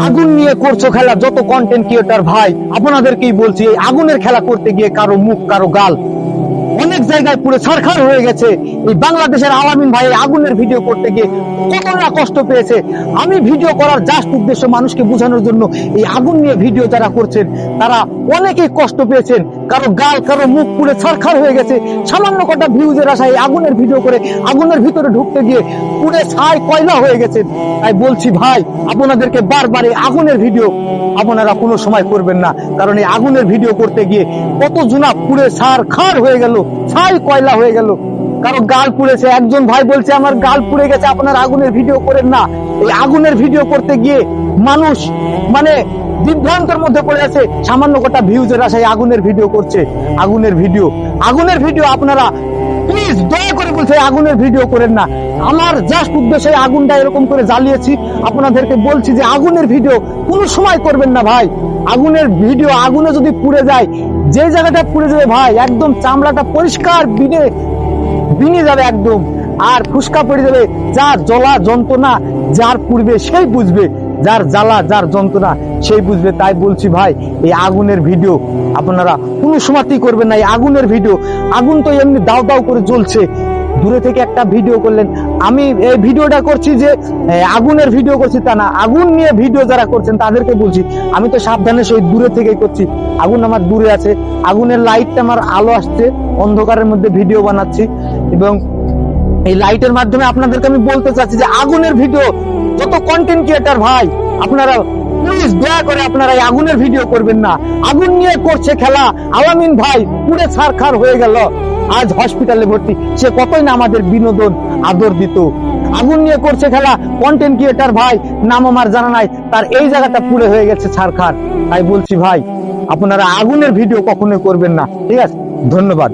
আগুন নিয়ে করছো খেলা যত কন্টেন্ট ক্রিয়েটর ভাই, আপনাদেরকেই বলছি, এই আগুনের খেলা করতে গিয়ে কারো মুখ কারো গাল অনেক জায়গায় পুরো ছারখার হয়ে গেছে। এই বাংলাদেশের আলামিন ভাই এই আগুনের ভিডিও করতে গিয়ে কতটা কষ্ট পেয়েছে। আমি ভিডিও করার জাস্ট উদ্দেশ্য মানুষকে বোঝানোর জন্য, এই আগুন নিয়ে ভিডিও যারা করছেন তারা অনেকেই কষ্ট পেয়েছেন, কারো গাল কারো মুখ পুরো ছারখার হয়ে গেছে সামান্য কটা ভিউজের আশায় এই আগুনের ভিডিও করে আগুনের ভিতরে ঢুকতে গিয়ে পুরো ছাই কয়লা হয়ে গেছে। তাই বলছি ভাই, আপনাদেরকে বারবার এই আগুনের ভিডিও আপনারা কোনো সময় করবেন না, কারণ এই আগুনের ভিডিও করতে গিয়ে কত জুনা পুড়ে ছারখার হয়ে গেল, ছাই কয়লা হয়ে গেল, কারো গাল পুড়েছে। একজন ভাই বলছে আমার গাল পুড়ে গেছে, আপনার আগুনের ভিডিও করেন না। এই আগুনের ভিডিও করতে গিয়ে মানুষ মানে বিভ্রান্তের মধ্যে পড়ে আছে, সামান্য কটা ভিউজের আশায় আগুনের ভিডিও করছে। আগুনের ভিডিও আপনারা প্লিজ দয়া করে বলছে আগুনের ভিডিও করেন না। আমার জাস্ট উদ্দেশ্যে আগুনটা এরকম করে জ্বালিয়েছি, আপনাদেরকে বলছি যে আগুনের ভিডিও কোনো সময় করবেন না ভাই। আগুনের ভিডিও আগুনে যদি পুড়ে যায়, যে জায়গাটা পুড়ে যাবে ভাই একদম চামড়াটা পরিষ্কার বিনে যাবে একদম, আর ফুসকা পড়ে যাবে। যার জ্বলা যন্ত্রণা যার পুড়বে সেই বুঝবে, যার জ্বালা যার যন্ত্রণা সেই বুঝবে। তাই বলছি ভাই, এই আগুনের ভিডিও আপনারা কোনো সময়তেই করবেন না। এই আগুনের ভিডিও, আগুন তো এমনি দাও দাও করে জ্বলছে, দূরে থেকে একটা ভিডিও করলেন। আমি এই ভিডিওটা করছি যে আগুনের ভিডিও করছি তা না, আগুন নিয়ে ভিডিও যারা করছেন তাদেরকে বলছি আমি তো সাবধানে সেই দূরে থেকেই করছি। আগুন আমার দূরে আছে, আগুনের লাইটটা আমার আলো আসছে, অন্ধকারের মধ্যে ভিডিও বানাচ্ছি, এবং এই লাইটের মাধ্যমে আপনাদেরকে আমি বলতে চাচ্ছি যে আগুনের ভিডিও যত কন্টেন্ট ক্রিয়েটর ভাই আপনারা প্লিজ দয়া করে আপনারা এই আগুনের ভিডিও করবেন না। আগুন নিয়ে করছে খেলা আলামিন ভাই পুরো ছারখার হয়ে গেল, আজ হসপিটালে ভর্তি। সে কতই না আমাদের বিনোদন আদর দিত। আগুন নিয়ে করছে খেলা কন্টেন্ট ক্রিয়েটর ভাই, নাম আমার জানা নাই, তার এই জায়গাটা পুড়ে হয়ে গেছে ছারখার। তাই বলছি ভাই, আপনারা আগুনের ভিডিও কখনোই করবেন না, ঠিক আছে? ধন্যবাদ।